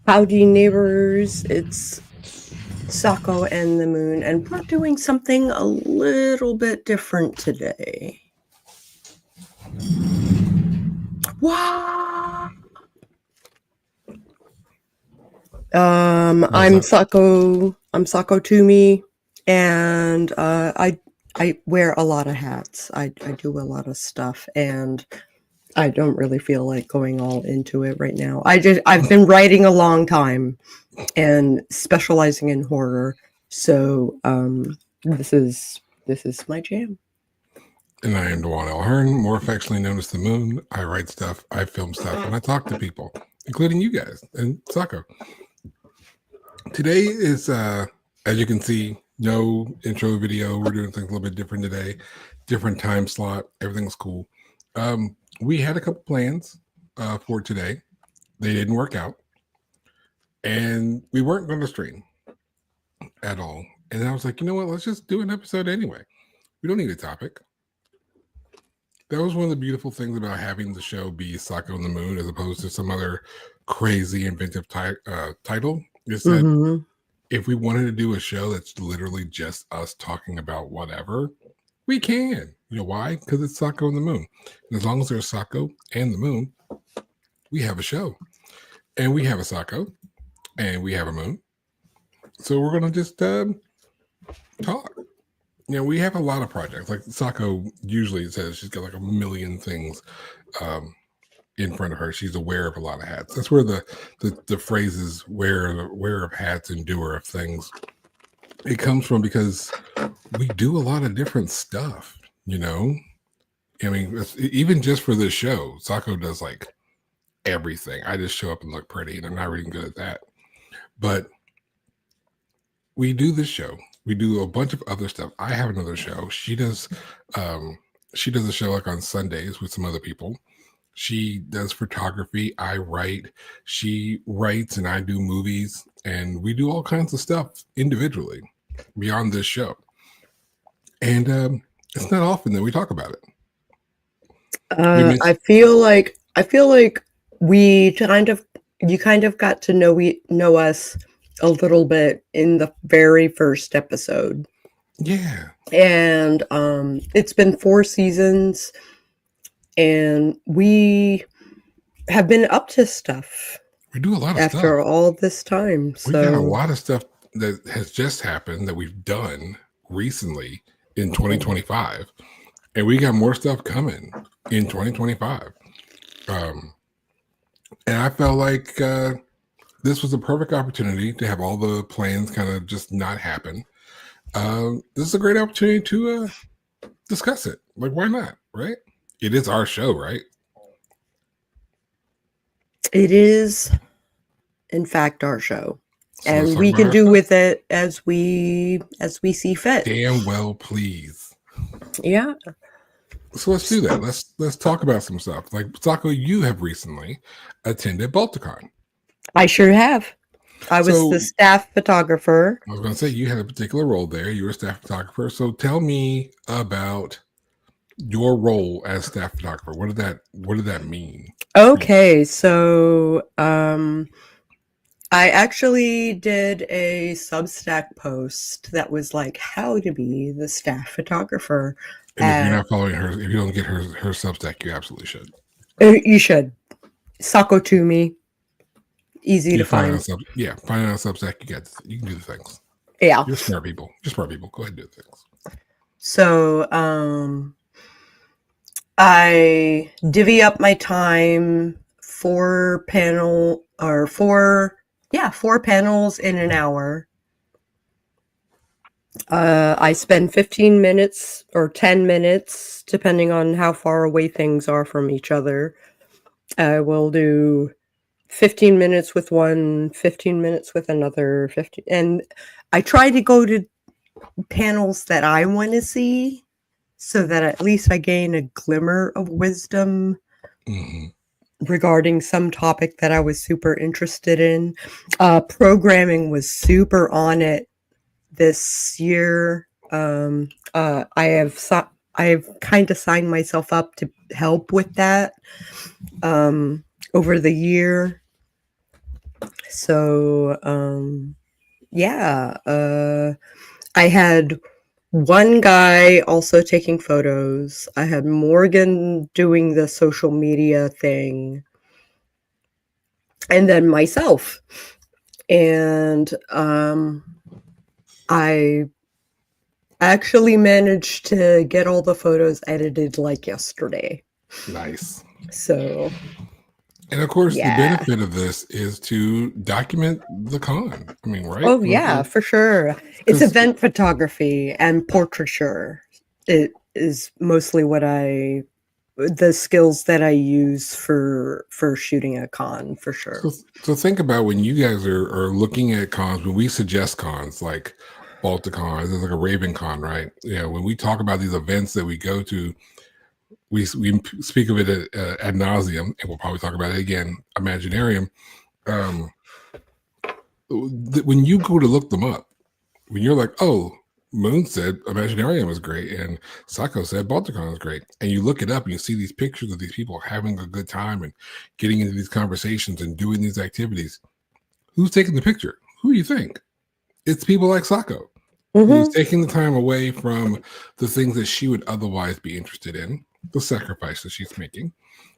Howdy, neighbors. It's Sako and the Moon, and we're doing something a little bit different today. Wow. I'm Sako. I'm Sako Toomey, and I wear a lot of hats. I do a lot of stuff, and I don't really feel like going all into it right now. I've been writing a long time and specializing in horror. So this is my jam. And I am Dewan Elhern, more affectionately known as the Moon. I write stuff, I film stuff, and I talk to people, including you guys and Sako. Today is, as you can see, no intro video. We're doing things a little bit different today. Different time slot. Everything's cool. We had a couple plans for today. They didn't work out. And we weren't going to stream at all. And I was like, you know what? Let's just do an episode anyway. We don't need a topic. That was one of the beautiful things about having the show be Sako and the Moon as opposed to some other crazy inventive title. Is that if we wanted to do a show that's literally just us talking about whatever, we can. You know why? Because it's Sako and the Moon. And as long as there's Sako and the Moon, we have a show. And we have a Sako. And we have a Moon. So we're going to just talk. You know, we have a lot of projects. Like Sako usually says she's got like a million things in front of her. She's aware of a lot of hats. That's where the phrases wearer of hats and doer of things, it comes from, because we do a lot of different stuff, you know? I mean, even just for this show, Sako does like everything. I just show up and look pretty, and I'm not really good at that. But we do this show. We do a bunch of other stuff. I have another show. She does a show like on Sundays with some other people. She does photography. I write. She writes and I do movies. And we do all kinds of stuff individually beyond this show. And it's not often that we talk about it. I feel like you kind of got to know us a little bit in the very first episode. Yeah. And it's been 4 seasons, and we have been up to stuff. We do a lot of stuff after all this time. We got a lot of stuff that has just happened that we've done recently in 2025. And we got more stuff coming in 2025. And I felt like this was a perfect opportunity to have all the plans kind of just not happen. This is a great opportunity to discuss it. Like, why not, right? It is our show, right? It is, in fact, our show. So and we can do with it as we see fit. Damn well, please. Yeah. So let's do that. Let's talk about some stuff. Like, Sako, you have recently attended Balticon. I sure have. I was the staff photographer. I was going to say, you had a particular role there. You were a staff photographer. So tell me about your role as staff photographer. What did that mean? Okay, so I actually did a Substack post that was like how to be the staff photographer. And if you're not following her, if you don't get her Substack, you absolutely should. You should. Sako Toomey. Easy to find. Find it on Substack. You can do the things. Yeah. You're smart people. Go ahead and do the things. So I divvy up my time 4 panels in an hour. I spend 15 minutes or 10 minutes, depending on how far away things are from each other. I will do 15 minutes with one, 15 minutes with another, 15. And I try to go to panels that I want to see so that at least I gain a glimmer of wisdom regarding some topic that I was super interested in. Programming was super on it this year. I have kind of signed myself up to help with that over the year. So, yeah, I had one guy also taking photos. I had Morgan doing the social media thing, and then myself. And I actually managed to get all the photos edited like yesterday. Nice. So, And of course, the yeah. benefit of this is to document the con. I mean, right? Oh, yeah, for sure. It's 'Cause- event photography and portraiture. It is mostly the skills that I use for shooting a con, for sure. So think about when you guys are looking at cons, when we suggest cons like Balticon, there's like a Raven Con, right? Yeah, when we talk about these events that we go to, we speak of it ad nauseum, and we'll probably talk about it again, Imaginarium. When you go to look them up, when you're like, oh, Moon said Imaginarium is great, and Sako said Balticon is great, and you look it up and you see these pictures of these people having a good time and getting into these conversations and doing these activities. Who's taking the picture? Who do you think? It's people like Sako, who's taking the time away from the things that she would otherwise be interested in, the sacrifices she's making,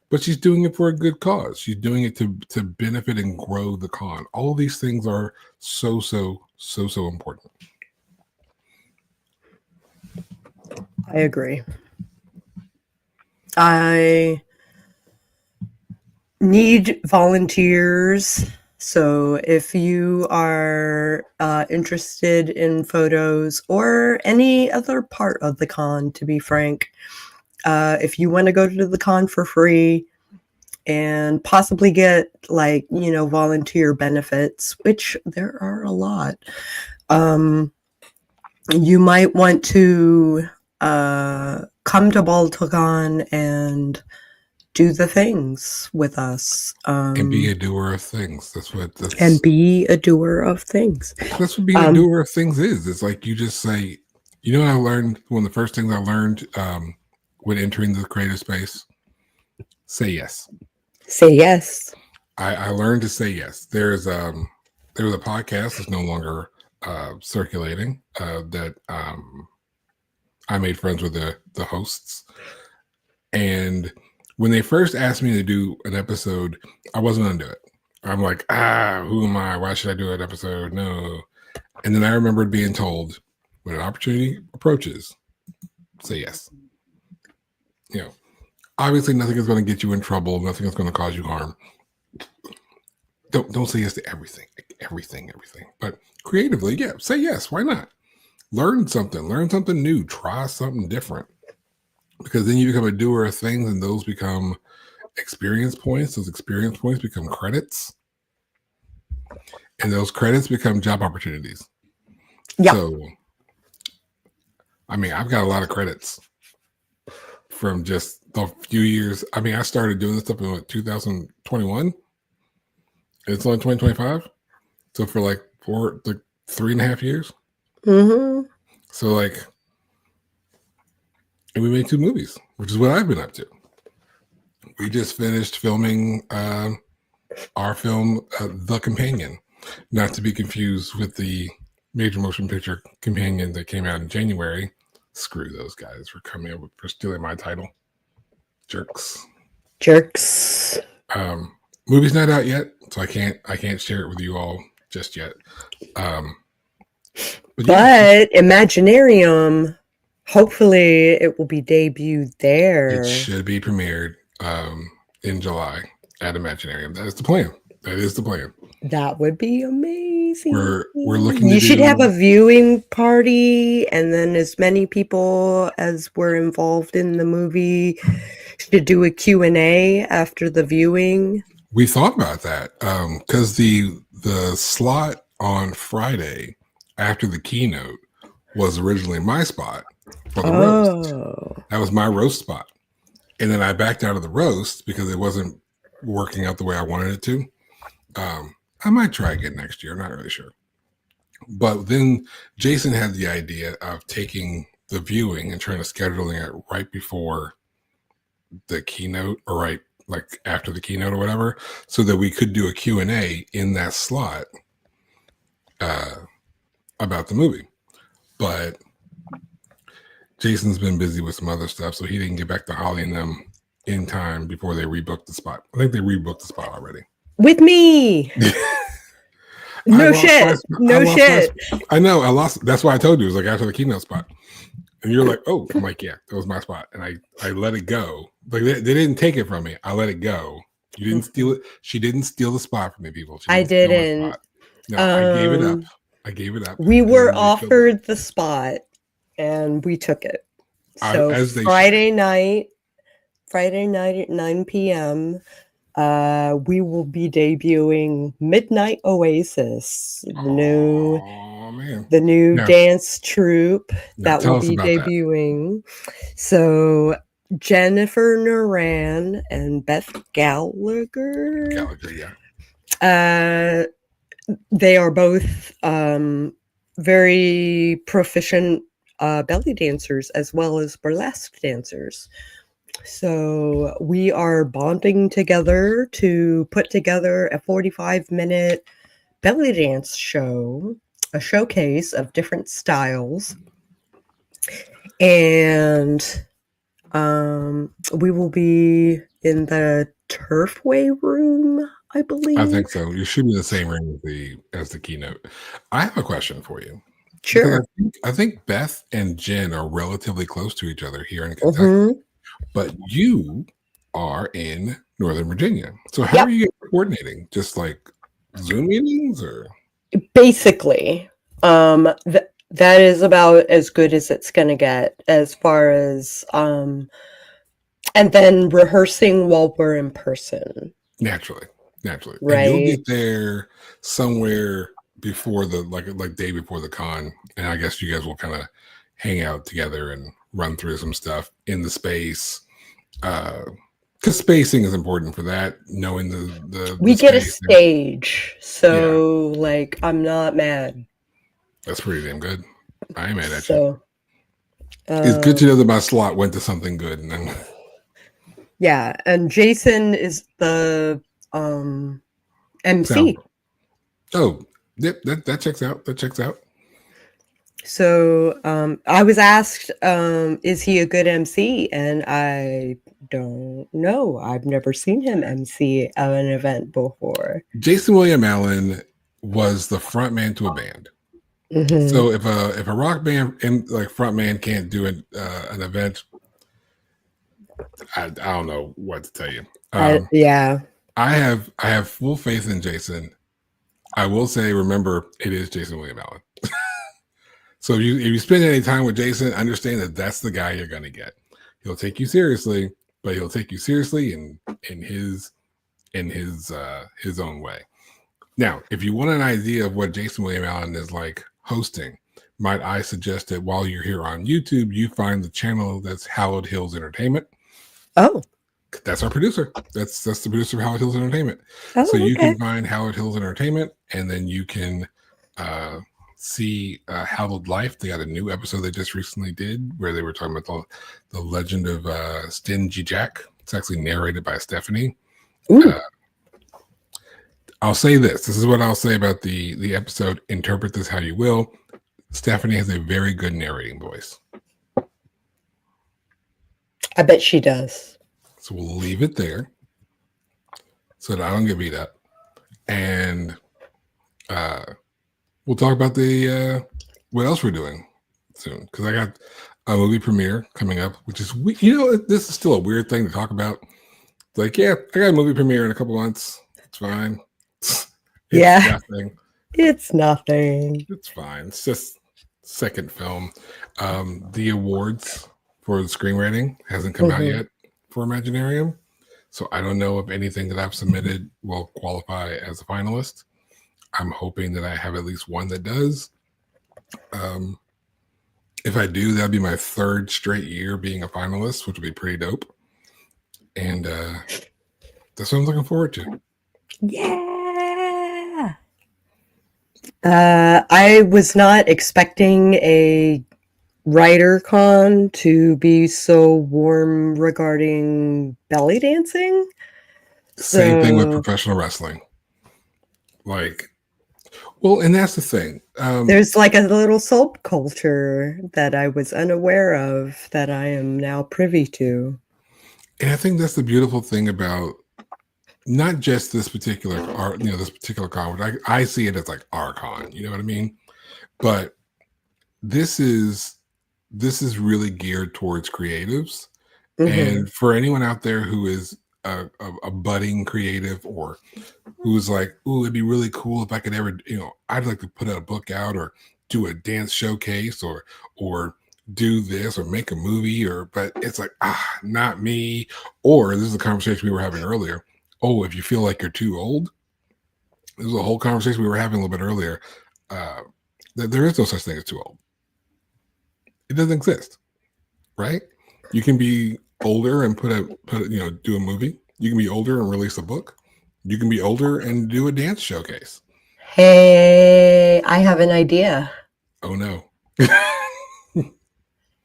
but she's doing it for a good cause. She's doing it to benefit and grow the con. All of these things are so important. I agree. I need volunteers. So if you are interested in photos or any other part of the con, to be frank, if you want to go to the con for free and possibly get volunteer benefits, which there are a lot, you might want to come to Balticon and do the things with us, and be a doer of things. That's be a doer of things. That's what being a doer of things is. It's like you just say, you know what I learned? One of the first things I learned when entering the creative space, say yes. Say yes. I learned to say yes. There was a podcast that's no longer circulating that I made friends with the hosts, and when they first asked me to do an episode, I wasn't going to do it. I'm like, who am I? Why should I do an episode? No. And then I remembered being told, when an opportunity approaches, say yes. You know, obviously nothing is going to get you in trouble. Nothing is going to cause you harm. Don't say yes to everything. But creatively, yeah, say yes. Why not? Learn something new, try something different. Because then you become a doer of things, and those become experience points. Those experience points become credits, and those credits become job opportunities. Yeah. So, I mean, I've got a lot of credits from just a few years. I mean, I started doing this stuff in 2021. It's only 2025. So for like 3.5 years. Mm-hmm. So and we made 2 movies, which is what I've been up to. We just finished filming our film, The Companion, not to be confused with the major motion picture Companion that came out in January. Screw those guys for coming up for stealing my title. Jerks. Movie's not out yet, so I can't share it with you all just yet. But Imaginarium, hopefully it will be debuted there. It should be premiered in July at Imaginarium. That is the plan. That would be amazing. We're looking to should have a viewing party, and then as many people as were involved in the movie should do a Q&A after the viewing. We thought about that because the slot on Friday after the keynote was originally my spot for the roast. That was my roast spot. And then I backed out of the roast because it wasn't working out the way I wanted it to. I might try again next year. I'm not really sure. But then Jason had the idea of taking the viewing and trying to schedule it right before the keynote, or right like after the keynote or whatever, so that we could do a Q&A in that slot about the movie. But Jason's been busy with some other stuff, so he didn't get back to Holly and them in time before they rebooked the spot. I think they rebooked the spot already. With me. No shit. No shit. I know. I lost. That's why I told you. It was like after the keynote spot. And you're like, oh, I'm like, yeah, that was my spot. And I let it go. Like they didn't take it from me. I let it go. You didn't steal it. She didn't steal the spot from me, people. I didn't. No, I gave it up. I gave it up. We were offered the spot and we took it. So Friday night at 9 p.m., we will be debuting Midnight Oasis, the new dance troupe that will be debuting. So Jennifer Naran and Beth Gallagher, they are both very proficient belly dancers as well as burlesque dancers. So we are bonding together to put together a 45-minute belly dance show, a showcase of different styles. And we will be in the Turfway room, I believe. I think so. You should be in the same room as the keynote. I have a question for you. Sure. I think Beth and Jen are relatively close to each other here in Kentucky. But you are in Northern Virginia. So how are you coordinating? Just like Zoom meetings or? Basically, that is about as good as it's going to get as far as, and then rehearsing while we're in person. Naturally. Right. And you'll get there somewhere before like day before the con. And I guess you guys will kind of hang out together and run through some stuff in the space. Because spacing is important for that, knowing we get a stage. So like, I'm not mad. That's pretty damn good. I ain't mad at you. It's good to know that my slot went to something good. And then and Jason is the MC. Oh, yep, that checks out. So I was asked, is he a good MC? And I don't know. I've never seen him MC an event before. Jason William Allen was the front man to a band. So if a rock band and front man can't do an event, I don't know what to tell you. I have full faith in Jason. I will say, remember, it is Jason William Allen. So if you spend any time with Jason, understand that that's the guy you're going to get. He'll take you seriously, but he'll take you seriously in his own way. Now, if you want an idea of what Jason William Allen is like hosting, might I suggest that while you're here on YouTube, you find the channel that's Hallowed Hills Entertainment. Oh, that's our producer. That's the producer of Hallowed Hills Entertainment. So you can find Hallowed Hills Entertainment, and then you can see Hallowed Life. They got a new episode they just recently did where they were talking about the legend of Stingy Jack. It's actually narrated by Stephanie. I'll say this. This is what I'll say about the episode. Interpret this how you will. Stephanie has a very good narrating voice. I bet she does. So we'll leave it there so that I don't get beat up. And we'll talk about what else we're doing soon. Because I got a movie premiere coming up, which is, this is still a weird thing to talk about. It's like, I got a movie premiere in a couple months. It's fine. It's nothing. It's nothing. It's fine. It's just second film. The awards for the screenwriting hasn't come out yet for Imaginarium. So I don't know if anything that I've submitted will qualify as a finalist. I'm hoping that I have at least one that does. If I do, that'll be my third straight year being a finalist, which will be pretty dope. And that's what I'm looking forward to. Yeah. I was not expecting a WriterCon to be so warm regarding belly dancing. Same thing with So professional wrestling. Like, well, and that's the thing. there's like a little subculture that I was unaware of that I am now privy to. And I think that's the beautiful thing about not just this particular art, this particular con. I see it as like our con, you know what I mean? But this is really geared towards creatives. And for anyone out there who is a budding creative, or who's like, "Ooh, it'd be really cool if I could ever, I'd like to put a book out, or do a dance showcase, or do this, or make a movie," but it's like, not me. Or this is a conversation we were having earlier. Oh, if you feel like you're too old, this is a whole conversation we were having a little bit earlier. That there is no such thing as too old. It doesn't exist, right? You can be older and do a movie. You can be older and release a book. You can be older and do a dance showcase. Hey, I have an idea. Oh no.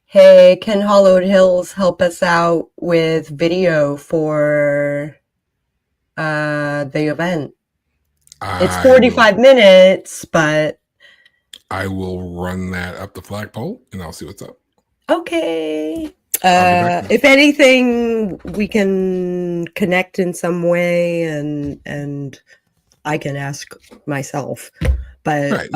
Hey, can Hollowed Hills help us out with video for the event? It's 45 minutes, but I will run that up the flagpole and I'll see what's up. Okay. If anything, we can connect in some way, and I can ask myself. But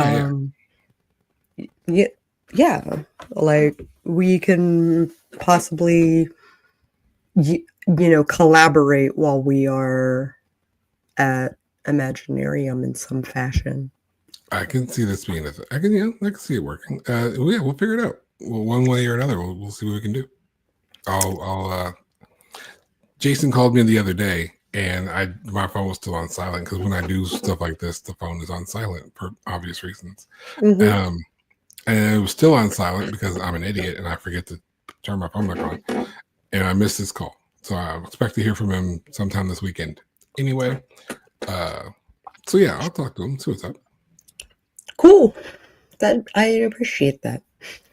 yeah, like we can possibly, collaborate while we are at Imaginarium in some fashion. I can see this being a thing. I can see it working. We'll figure it out. Well, one way or another, we'll see what we can do. Jason called me the other day, and my phone was still on silent, because when I do stuff like this, the phone is on silent for obvious reasons. And it was still on silent because I'm an idiot and I forget to turn my phone back on, and I missed his call. So I expect to hear from him sometime this weekend. Anyway, so yeah, I'll talk to him, see what's up. Cool. That I appreciate that.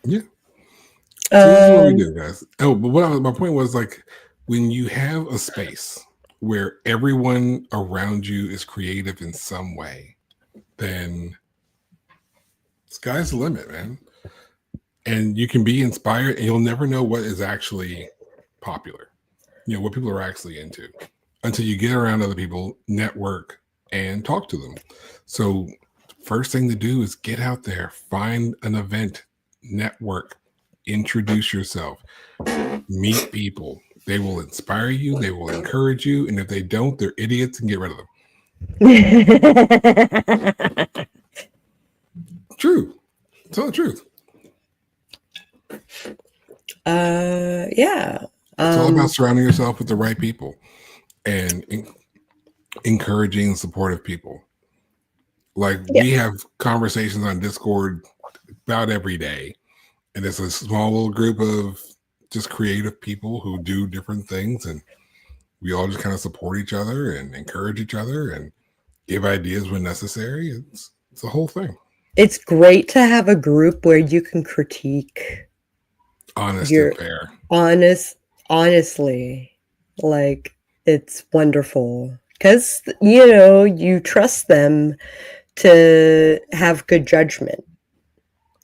Yeah. So this is what we do, guys. Oh, but my point was, like, when you have a space where everyone around you is creative in some way, then sky's the limit, man. And you can be inspired, and you'll never know what is actually popular, what people are actually into, until you get around other people, network, and talk to them. So first thing to do is get out there, find an event, network, introduce yourself, meet people. They will inspire you, they will encourage you, and if they don't, they're idiots, and get rid of them. True. Tell the truth. Yeah. It's all about surrounding yourself with the right people and encouraging and supportive people. Like, we have conversations on Discord about every day, and it's a small little group of just creative people who do different things, and we all just kind of support each other and encourage each other and give ideas when necessary. It's the whole thing. It's great to have a group where you can critique honest and fair. Honestly, like, it's wonderful because you trust them to have good judgment,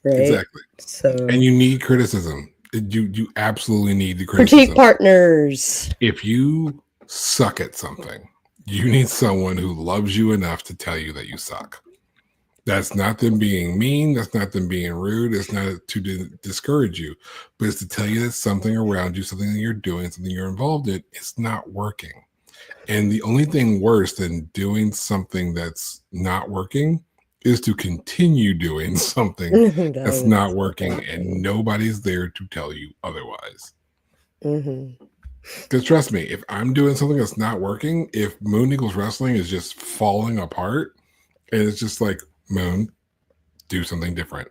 right? Exactly. So, and you need criticism. You absolutely need the criticism. Critique partners. If you suck at something, you need someone who loves you enough to tell you that you suck. That's not them being mean. That's not them being rude. It's not to discourage you, but it's to tell you that something around you, something that you're doing, something you're involved in, it's not working. And the only thing worse than doing something that's not working is to continue doing something that's not working, and nobody's there to tell you otherwise. Because trust me, if I'm doing something that's not working, if Moon Eagles Wrestling is just falling apart, and it's just like, Moon, do something different.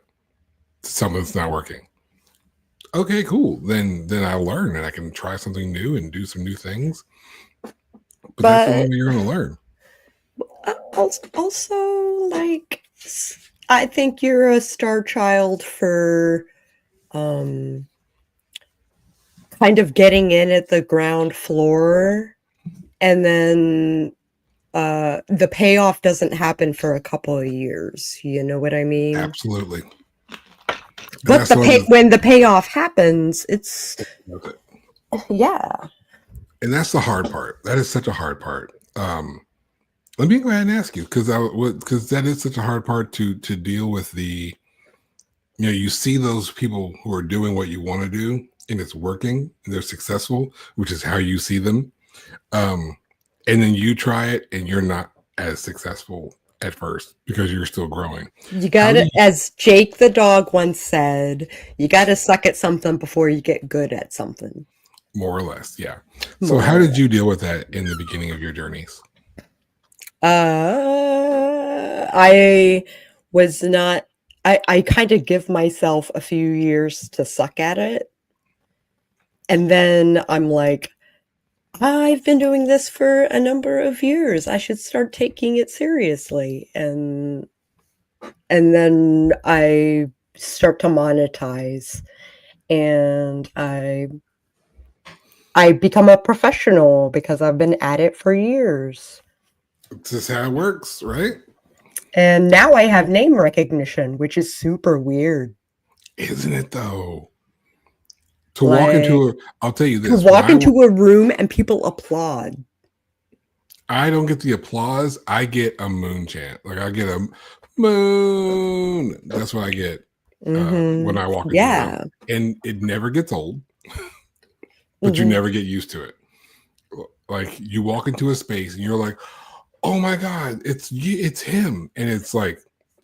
Something's not working. Okay, cool. Then I'll learn, and I can try something new and do some new things. But that's the only way you're going to learn. Also, like, I think you're a star child for kind of getting in at the ground floor and then the payoff doesn't happen for a couple of years. You know what I mean? Absolutely. But when the payoff happens, it's yeah. And that's the hard part. That is such a hard part. Let me go ahead and ask you, because that is such a hard part to deal with. The you see those people who are doing what you want to do and it's working and they're successful, which is how you see them. And then you try it and you're not as successful at first because you're still growing. You gotta, as Jake the dog once said, you gotta suck at something before you get good at something. More or less, yeah. So how did you deal with that in the beginning of your journeys? I was not, I kind of give myself a few years to suck at it. And then I'm like, I've been doing this for a number of years. I should start taking it seriously. And then I start to monetize, and I become a professional because I've been at it for years. This is how it works, right? And now I have name recognition, which is super weird. Isn't it though? To walk into I'll tell you this. To walk into a room and people applaud. I don't get the applause. I get a moon chant. Like I get a moon. That's what I get when I walk into a room. And it never gets old, but you never get used to it. Like you walk into a space and you're like, oh my God, it's him. And it's like,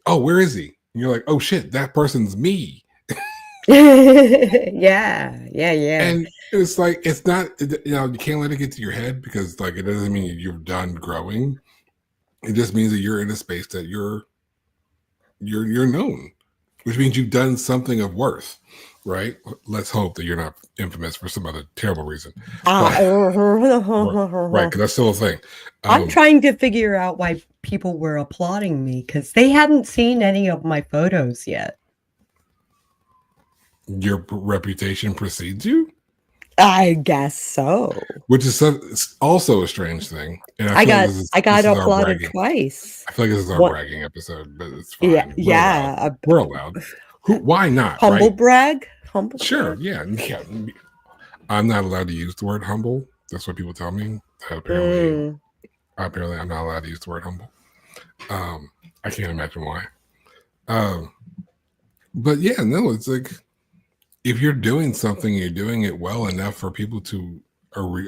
oh, where is he? And you're like, oh shit, that person's me. yeah. And it's like, it's not, you can't let it get to your head, because like, it doesn't mean you're done growing. It just means that you're in a space that you're known, which means you've done something of worth, right? Let's hope that you're not infamous for some other terrible reason. Right, because that's still a thing. I'm trying to figure out why people were applauding me, because they hadn't seen any of my photos yet. Your reputation precedes you? I guess so. Which is also a strange thing. And I got applauded twice. I feel like this is our bragging episode, but it's fine. Yeah. We're allowed. Why not? Humble brag? Sure, yeah. I'm not allowed to use the word humble. That's what people tell me. Apparently I'm not allowed to use the word humble. I can't imagine why. But yeah, no, it's like, if you're doing something, you're doing it well enough for people to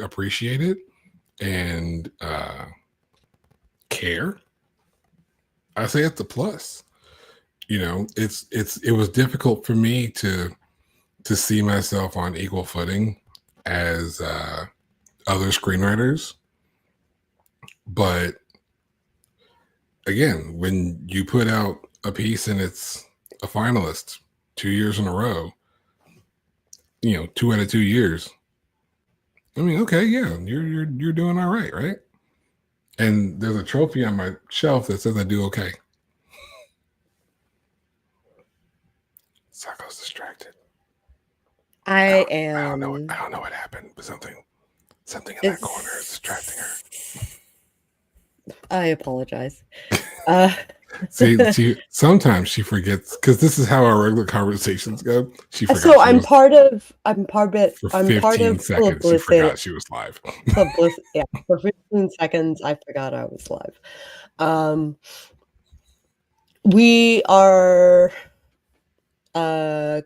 appreciate it and care. I say it's a plus. It was difficult for me to see myself on equal footing as other screenwriters. But again, when you put out a piece and it's a finalist 2 years in a row, 2 out of 2 years, I mean, okay, yeah, you're doing all right, right? And there's a trophy on my shelf that says I do okay. Sako's distracted. I am. I don't know what happened, but something in that corner is distracting her. I apologize. See, sometimes she forgets, because this is how our regular conversations go. She forgot. So I'm part of. For 15 seconds, she forgot she was live. Yeah, for 15 seconds, I forgot I was live. We are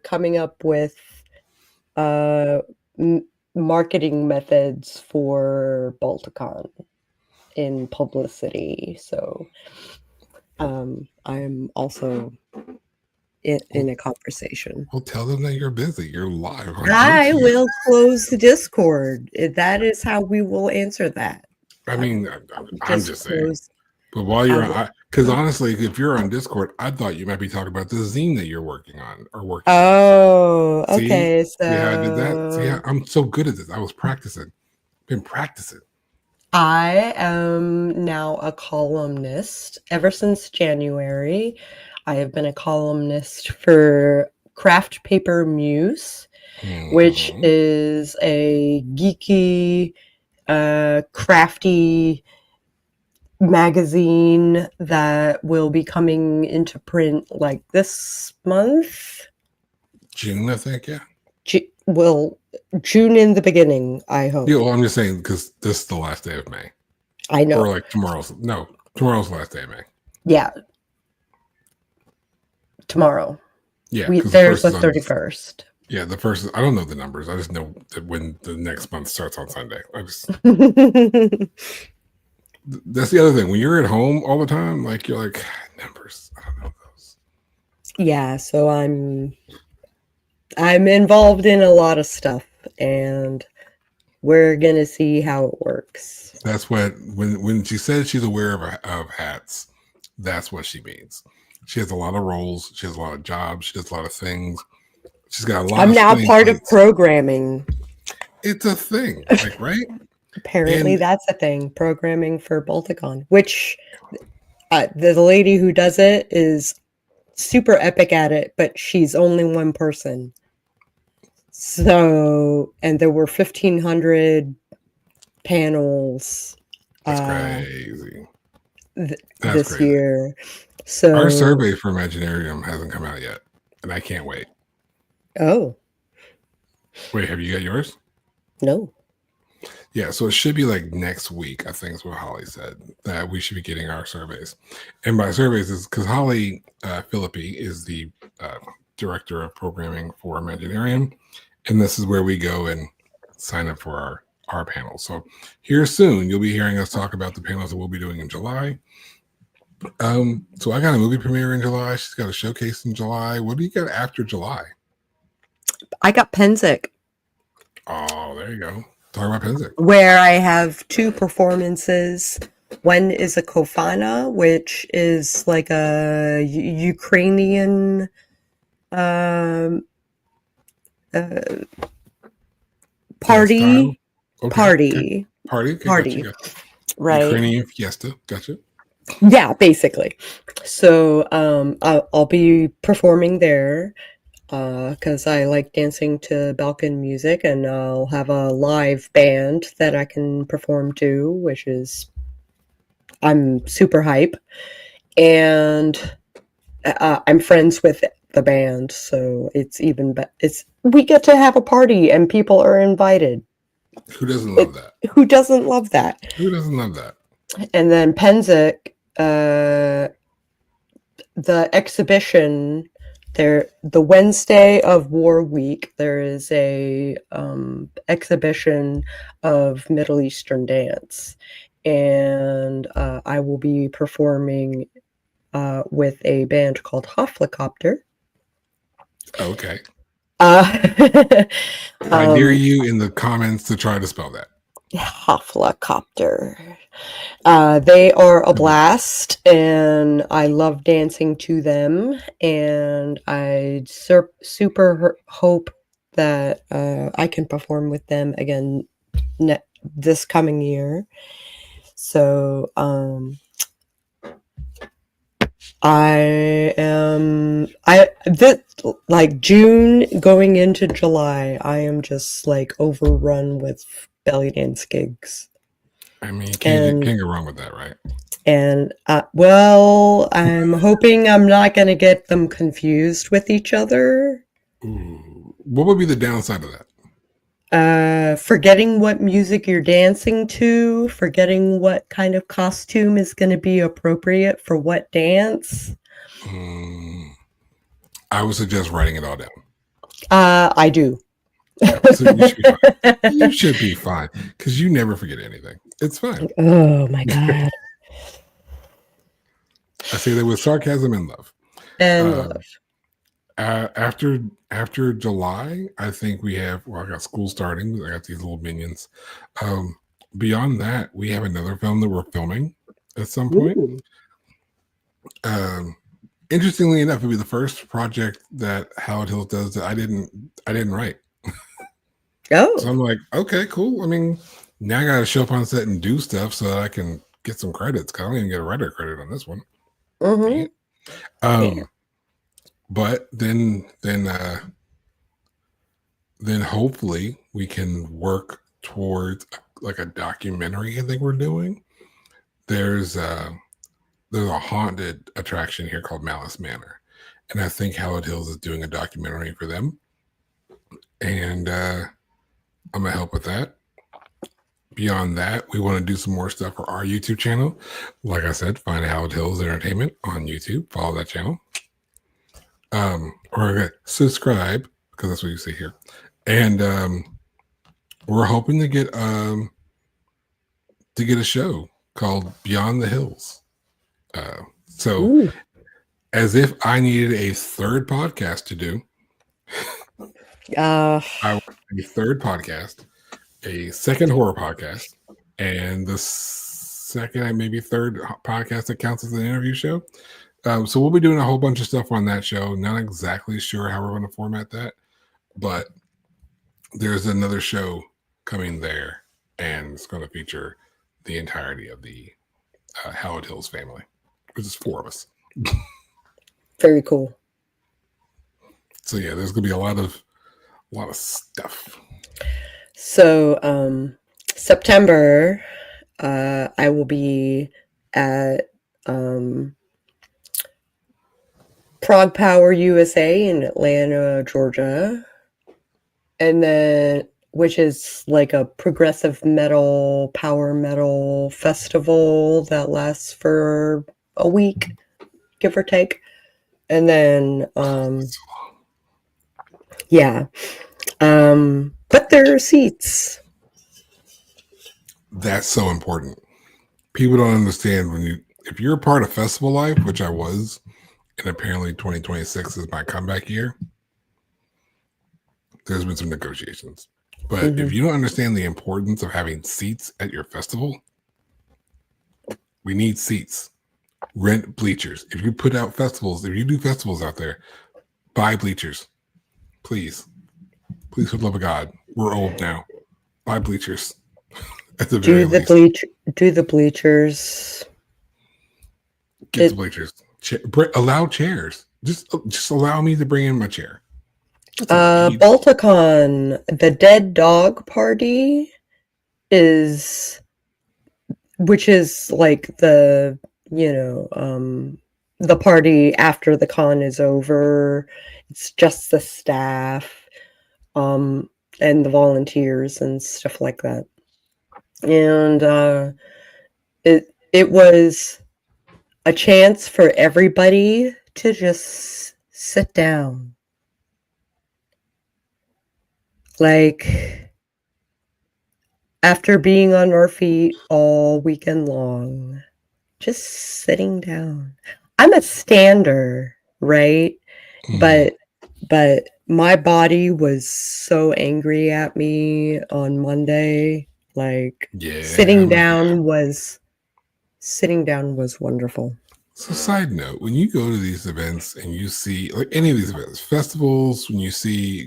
coming up with marketing methods for Balticon in publicity. So I'm also in a conversation. Well, tell them that you're busy. You're live. I will close the Discord. That is how we will answer that. I mean, I'm just saying. But while you're on, because honestly, if you're on Discord, I thought you might be talking about the zine that you're working on or working. Oh, on. okay. See? So yeah, I did that. See, I'm so good at this. I was practicing. Been practicing. I am now a columnist. Ever since January, I have been a columnist for Craft Paper Muse, which is a geeky crafty magazine that will be coming into print like this month. June, I think. Yeah. June in the beginning, I hope. Yeah, well, I'm just saying because this is the last day of May. I know. Or like tomorrow's the last day of May. Yeah. Tomorrow. Yeah. There's the 31st. Yeah, the first. I don't know the numbers. I just know that when the next month starts on Sunday. That's the other thing. When you're at home all the time, like you're like numbers. I don't know those. Yeah, so I'm involved in a lot of stuff, and we're gonna see how it works. That's what when she says she's aware of hats, that's what she means. She has a lot of roles. She has a lot of jobs. She does a lot of things. She's got a lot. I'm now part of programming. It's a thing, like, right? Apparently, that's a thing. Programming for Balticon, which the lady who does it is super epic at it, but she's only one person. So, and there were 1,500 panels. That's crazy. This crazy. Year. So our survey for Imaginarium hasn't come out yet, and I can't wait. Oh. Wait, have you got yours? No. Yeah, so it should be like next week, I think is what Holly said, that we should be getting our surveys. And by surveys is because Holly Philippi is the director of programming for Imaginarium, and this is where we go and sign up for our panels. So here soon, you'll be hearing us talk about the panels that we'll be doing in July. So I got a movie premiere in July. She's got a showcase in July. What do you got after July? I got Penzic. Oh, there you go. Talk about Penzic. Where I have 2 performances. One is a kofana, which is like a Ukrainian party. Okay. Party. Gotcha. Right. Ukrainian fiesta. Gotcha. Yeah, basically. So I'll be performing there because I like dancing to Balkan music, and I'll have a live band that I can perform to, which is I'm super hype. And I'm friends with the band, so it's even better. We get to have a party and people are invited. Who doesn't love that? Who doesn't love that? Who doesn't love that? And then Penzic, the exhibition there, the Wednesday of War Week, there is a exhibition of Middle Eastern dance, and I will be performing with a band called Hoflicopter. Okay. I dare you in the comments to try to spell that. Hoflicopter. They are a blast, and I love dancing to them, and I super hope that I can perform with them again this coming year. So like June going into July, I am just like overrun with belly dance gigs. I mean, you can't go wrong with that, right? And well, I'm hoping I'm not going to get them confused with each other. Ooh. What would be the downside of that? Forgetting what music you're dancing to, forgetting what kind of costume is going to be appropriate for what dance. I would suggest writing it all down. I do. Yeah, so you should be fine. You should be fine because you never forget anything. It's fine. Oh my God. I say that with sarcasm and love. And love. After July, I think we have. Well, I got school starting. I got these little minions. Beyond that, we have another film that we're filming at some point. Interestingly enough, it'll be the first project that Howard Hills does that I didn't write. Oh, so I'm like, okay, cool. I mean, now I got to show up on set and do stuff so that I can get some credits. Cause I don't even get a writer credit on this one. Mm-hmm. But then hopefully we can work towards like a documentary I think we're doing. There's a haunted attraction here called Malice Manor, and I think Hallowed Hills is doing a documentary for them, and I'm gonna help with that. Beyond that, we want to do some more stuff for our YouTube channel. Like I said, find Hallowed Hills Entertainment on YouTube. Follow that channel. Or subscribe, because that's what you see here. And we're hoping to get a show called Beyond the Hills. So as if I needed a third podcast to do, I want a third podcast, a second horror podcast, and the second and maybe third podcast that counts as an interview show. So we'll be doing a whole bunch of stuff on that show. Not exactly sure how we're going to format that, but there's another show coming there, and it's going to feature the entirety of the Hallowed Hills family, which is 4 of us. Very cool. So yeah, there's going to be a lot of stuff. So September, I will be at Prog Power USA in Atlanta, Georgia, and then which is like a progressive metal, power metal festival that lasts for a week, give or take. And then but there are seats. That's so important. People don't understand if you're a part of festival life, which I was, and apparently 2026 is my comeback year. There's been some negotiations. But if you don't understand the importance of having seats at your festival, we need seats. Rent bleachers. If you put out festivals, if you do festivals out there, buy bleachers. Please. Please, for the love of God. We're old now. Buy bleachers. At the very least. Do the bleachers. Get the bleachers. Allow chairs. Just allow me to bring in my chair. Balticon, the Dead Dog Party which is like the party after the con is over. It's just the staff, and the volunteers and stuff like that. And it was a chance for everybody to just sit down. Like, after being on our feet all weekend long, just sitting down. I'm a stander, right? But my body was so angry at me on Monday. Like, sitting down was wonderful. So, side note, when you go to these events and you see, like any of these events, festivals, when you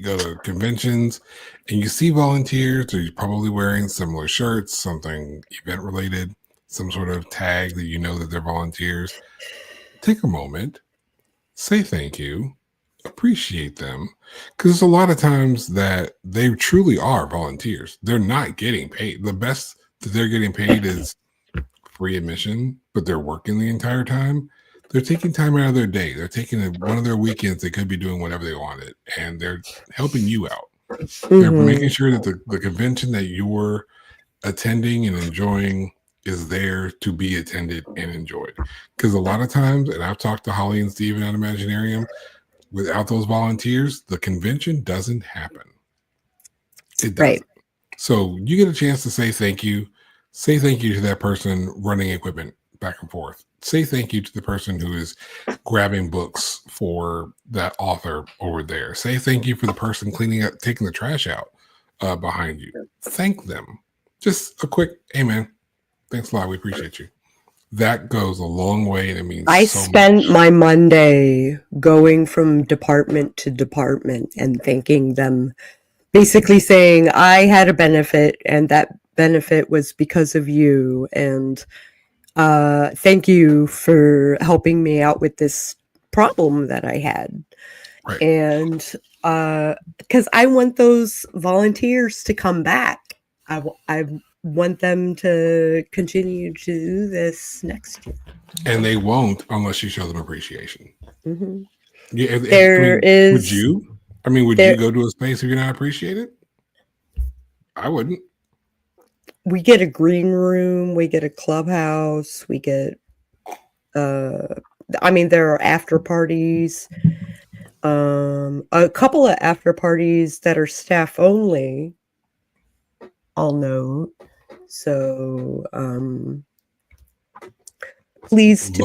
go to conventions and you see volunteers, they're probably wearing similar shirts, something event related, some sort of tag that you know that they're volunteers. Take a moment, say thank you, appreciate them, because there's a lot of times that they truly are volunteers. They're not getting paid. The best that they're getting paid is free admission, but they're working the entire time. They're taking time out of their day. They're taking one of their weekends. They could be doing whatever they wanted, and they're helping you out. They're making sure that the convention that you're attending and enjoying is there to be attended and enjoyed. Because a lot of times, and I've talked to Holly and Steven at Imaginarium, without those volunteers, the convention doesn't happen. It doesn't. Right. So you get a chance to say thank you. Say thank you to that person running equipment back and forth. Say thank you to the person who is grabbing books for that author over there. Say thank you for the person cleaning up, taking the trash out behind you. Thank them. Just a quick, hey man, thanks a lot. We appreciate you. That goes a long way, and it means I spent my Monday going from department to department and thanking them, basically saying I had a benefit, and that benefit was because of you, and thank you for helping me out with this problem that I had. Right. And because I want those volunteers to come back. I want them to continue to do this next year. And they won't unless you show them appreciation. Mm-hmm. Yeah, would There you? Would you go to a space if you're not appreciated? I wouldn't. We get a green room, we get a clubhouse, we get there are after parties. A couple of after parties that are staff only, I'll note. So pleased to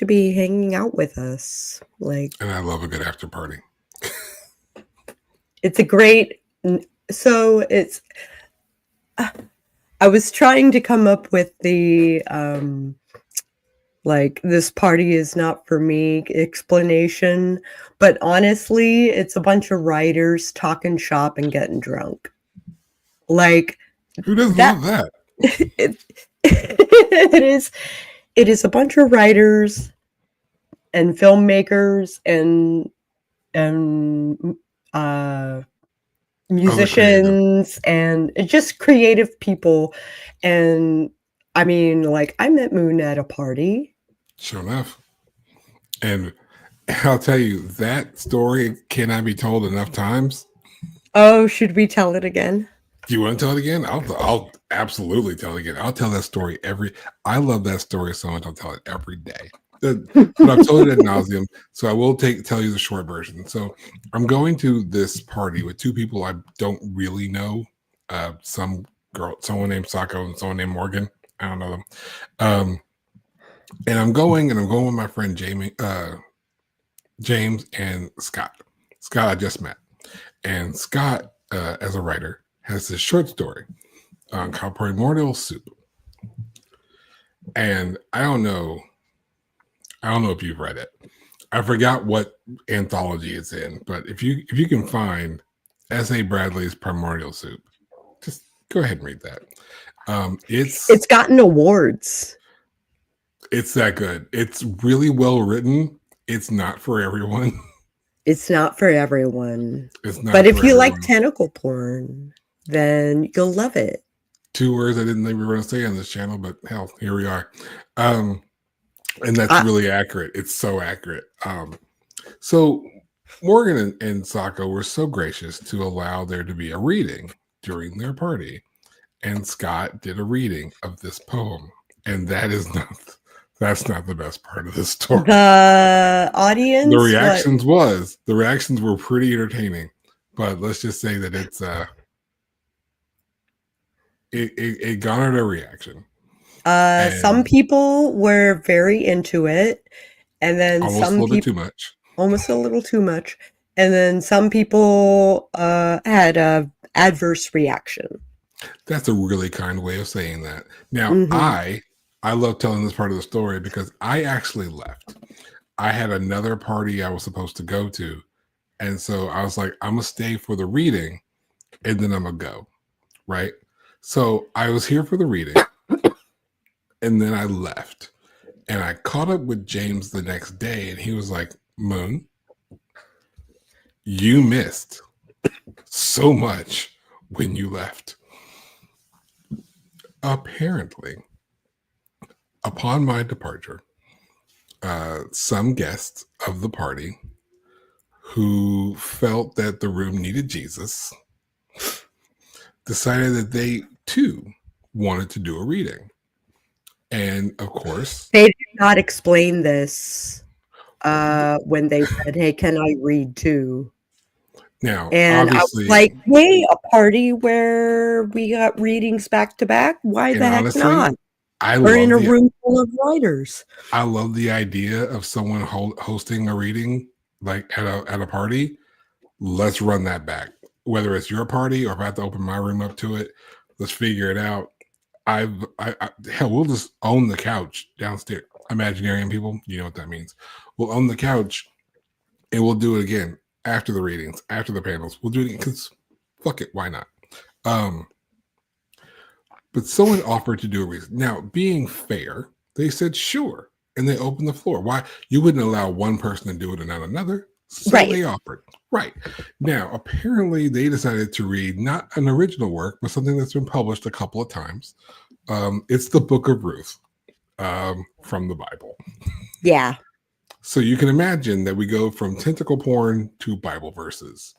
be hanging out with us. And I love a good after party. It's a great. So it's. I was trying to come up with the this party is not for me explanation, but honestly, it's a bunch of writers talking shop and getting drunk. Like, who doesn't love that? It is a bunch of writers and filmmakers and musicians and just creative people. And I met Moon at a party. Sure enough. And I'll tell you, that story cannot be told enough times. Oh, should we tell it again? Do you want to tell it again? I'll absolutely tell it again. I'll tell that story I love that story so much. I'll tell it every day. But I've told it ad nauseum, so I will tell you the short version. So I'm going to this party with two people I don't really know. Someone named Sako and someone named Morgan. I don't know them. And I'm going with my friend James and Scott. Scott I just met. And Scott, as a writer, has this short story called Primordial Soup. And I don't know if you've read it. I forgot what anthology it's in, but if you can find S.A. Bradley's Primordial Soup, just go ahead and read that. It's gotten awards. It's that good. It's really well written. It's not for everyone. It's not for everyone. It's not. But if you like tentacle porn, then you'll love it. 2 words I didn't think we were going to say on this channel, but hell, here we are. And that's really accurate. It's so accurate. So Morgan and Sako were so gracious to allow there to be a reading during their party. And Scott did a reading of this poem. And that's not the best part of the story. The audience? The reactions were pretty entertaining. But let's just say that it garnered a reaction. Some people were very into it, and then almost a little too much. And then some people had a adverse reaction. That's a really kind way of saying that. Now, I love telling this part of the story because I actually left. I had another party I was supposed to go to, and so I was like, I'm gonna stay for the reading, and then I'm gonna go, right? So I was here for the reading. And then I left, and I caught up with James the next day, and he was like, Moon, you missed so much when you left. Apparently, upon my departure, some guests of the party who felt that the room needed Jesus decided that they too wanted to do a reading. And of course, they did not explain this when they said, "Hey, can I read too?" Now, and obviously, I was like, "Hey, a party where we got readings back to back? Why the heck honestly, not? We're in a room full of writers." I love the idea of someone hosting a reading like at a party. Let's run that back. Whether it's your party or if I have to open my room up to it, let's figure it out. Hell, we'll just own the couch downstairs. Imaginarian people, you know what that means. We'll own the couch and we'll do it again after the readings, after the panels. We'll do it because fuck it, why not? But someone offered to do a reading. Now, being fair, they said sure, and they opened the floor. Why you wouldn't allow one person to do it and not another? So Right. they offered. Right. Now, apparently they decided to read not an original work, but something that's been published a couple of times. It's the Book of Ruth from the Bible. Yeah. So you can imagine that we go from tentacle porn to Bible verses.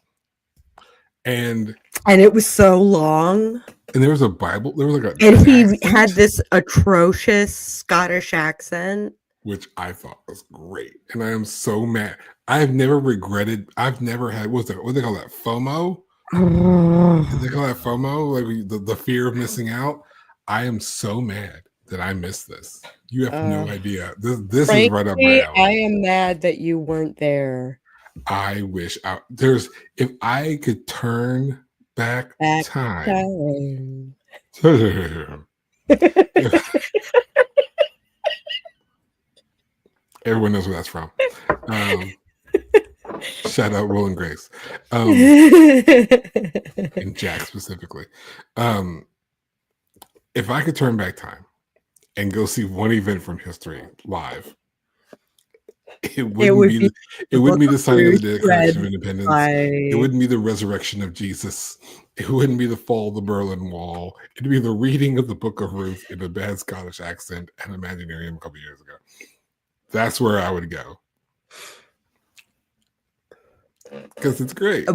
And it was so long. And there was a Bible. There was like a. And he had this atrocious Scottish accent, which I thought was great. And I am so mad. I've never regretted. I've never had. What they call that? FOMO. Did they call that FOMO? Like the fear of missing out. I am so mad that I missed this. You have no idea. This frankly, is right up my alley. I am mad that you weren't there. I wish if I could turn back time. Everyone knows where that's from. Shout out Will and Grace. And Jack specifically. If I could turn back time and go see one event from history live, it wouldn't be the signing of the Declaration of Independence. It wouldn't be the resurrection of Jesus. It wouldn't be the fall of the Berlin Wall. It'd be the reading of the Book of Ruth in a bad Scottish accent and Imaginarium a couple years ago. That's where I would go. Because it's great.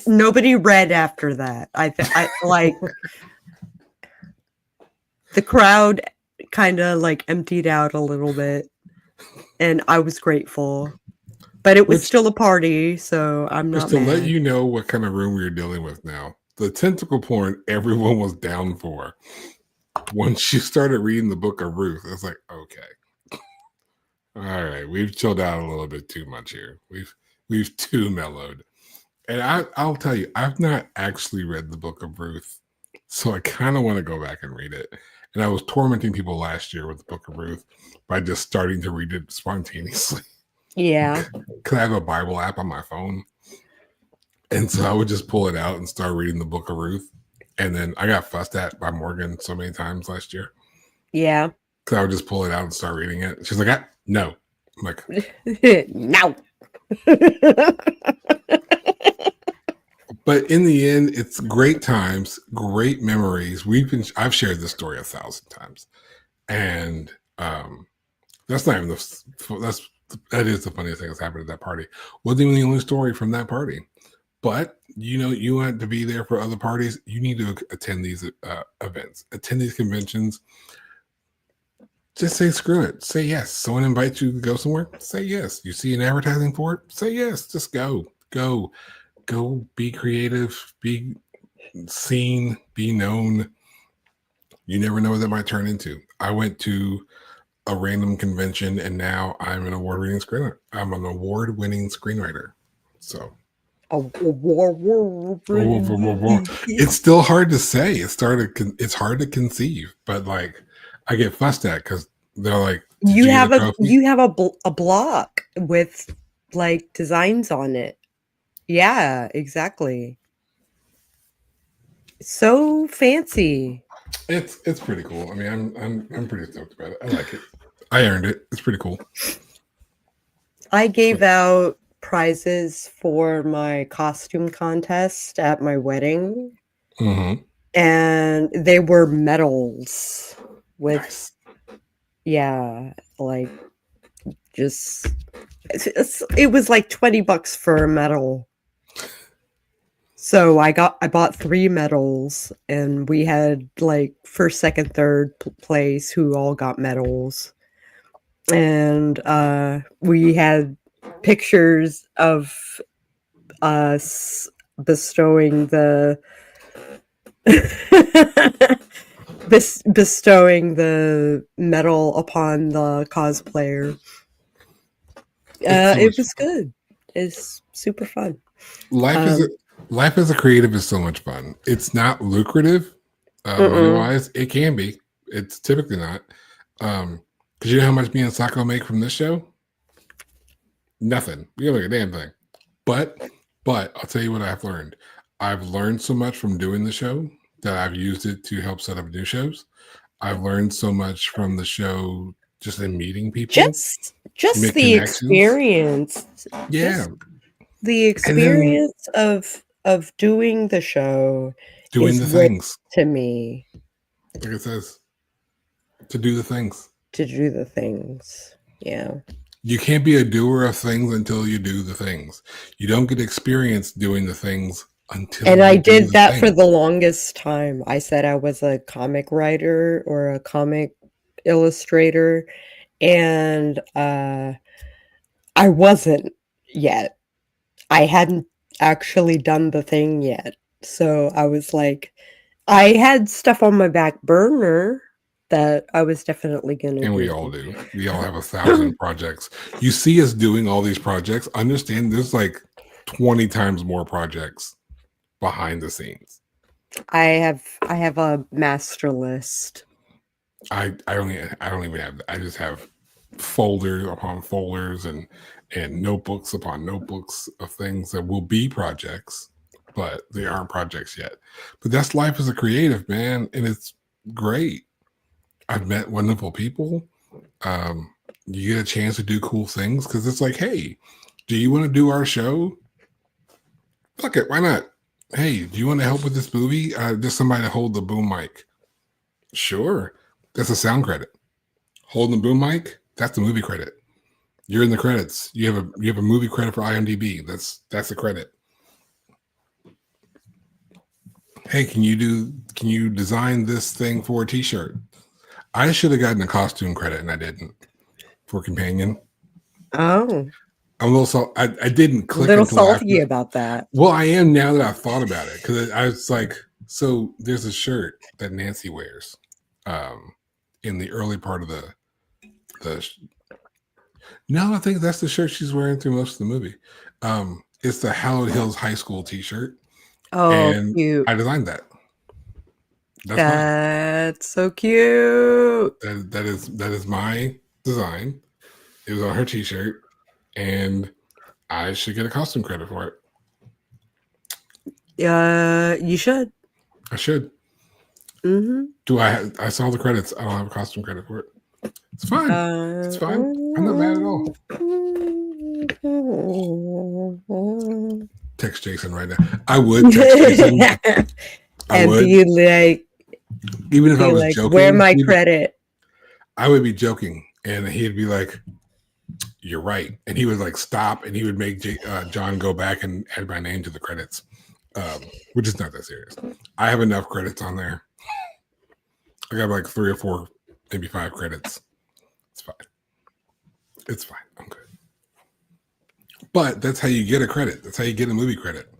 Nobody read after that. I like the crowd kind of like emptied out a little bit, and I was grateful. But it was still a party, so I'm not. Just to let you know what kind of room we're dealing with now. The tentacle porn everyone was down for. Once you started reading the Book of Ruth, it's like, okay. All right, we've chilled out a little bit too much here. We've too mellowed. And I'll tell you, I've not actually read the Book of Ruth, so I kind of want to go back and read it. And I was tormenting people last year with the Book of Ruth by just starting to read it spontaneously. Yeah. Because I have a Bible app on my phone. And so I would just pull it out and start reading the Book of Ruth. And then I got fussed at by Morgan so many times last year. Yeah. Because I would just pull it out and start reading it. She's like, no. I'm like, no. But in the end, it's great times, great memories. I've shared this story 1,000 times. And that's not even that is the funniest thing that's happened at that party. Wasn't even the only story from that party. But, you want to be there for other parties. You need to attend these events, attend these conventions. Just say screw it. Say yes. Someone invites you to go somewhere. Say yes. You see an advertising for it. Say yes. Just go. Be creative. Be seen. Be known. You never know what that might turn into. I went to a random convention and now I'm an award-winning screenwriter. I'm an award-winning screenwriter. So. It's still hard to say. It's hard to conceive, but like I get fussed at because they're like, you have a block with like designs on it. Yeah, exactly. So fancy. It's pretty cool. I mean, I'm pretty stoked about it. I like it. I earned it. It's pretty cool. I gave out prizes for my costume contest at my wedding. Mm-hmm. And they were medals with, nice. Yeah, like just, it was like $20 for a medal. So I bought 3 medals and we had like first, second, third place who all got medals. And we had pictures of us bestowing the bestowing the medal upon the cosplayer. It was good. It's super fun. Life as a creative is so much fun. It's not lucrative money-wise. It can be. It's typically not. Because you know how much me and Sako make from this show? Nothing. We don't make a damn thing. But I'll tell you what I've learned. I've learned so much from doing the show that I've used it to help set up new shows. I've learned so much from the show just in meeting people. Just the experience. Yeah. the And then experience of doing the show doing is the rare things, to me like it says, to do the things. to do the things. Yeah. You can't be a doer of things until you do the things. You don't get experience doing the things until And I you do did the that for things. the longest time. I said I was a comic writer or a comic illustrator, and I wasn't yet. I hadn't actually done the thing yet. So I was like, I had stuff on my back burner that I was definitely gonna And we do. all do. We all have 1,000 projects. You see us doing all these projects. Understand there's like 20 times more projects behind the scenes. I have a master list. I don't even have that. I just have folders upon folders and notebooks upon notebooks of things that will be projects, but they aren't projects yet. But that's life as a creative, man, and it's great. I've met wonderful people. You get a chance to do cool things because it's like, hey, do you want to do our show? Fuck it, why not? Hey, do you want to help with this movie? Just somebody to hold the boom mic. Sure, that's a sound credit. Holding the boom mic, that's the movie credit. You're in the credits. You have a movie credit for IMDb. That's a credit. Hey, can you design this thing for a t-shirt? I should have gotten a costume credit and I didn't for companion. Oh, I'm a little I didn't a click little until salty after. about that. Well, I am now that I've thought about it because I was like, so there's a shirt that Nancy wears in the early part of the. No, I think that's the shirt she's wearing through most of the movie. It's the Hallowed Hills High School T-shirt, Oh, and cute. I designed that. That's mine. That's so cute. That is my design. It was on her T-shirt, and I should get a costume credit for it. You should. I should. Mm-hmm. Do I saw the credits. I don't have a costume credit for it. It's fine. It's fine. I'm not mad at all. Text Jason right now. I would text Jason. And be like, even if I was joking, where my credit? I would be joking, and he'd be like, "You're right," and he would like stop, and he would make John go back and add my name to the credits, which is not that serious. I have enough credits on there. I got like 3 or 4, maybe 5 credits. It's fine. It's fine. I'm good. But that's how you get a credit. That's how you get a movie credit.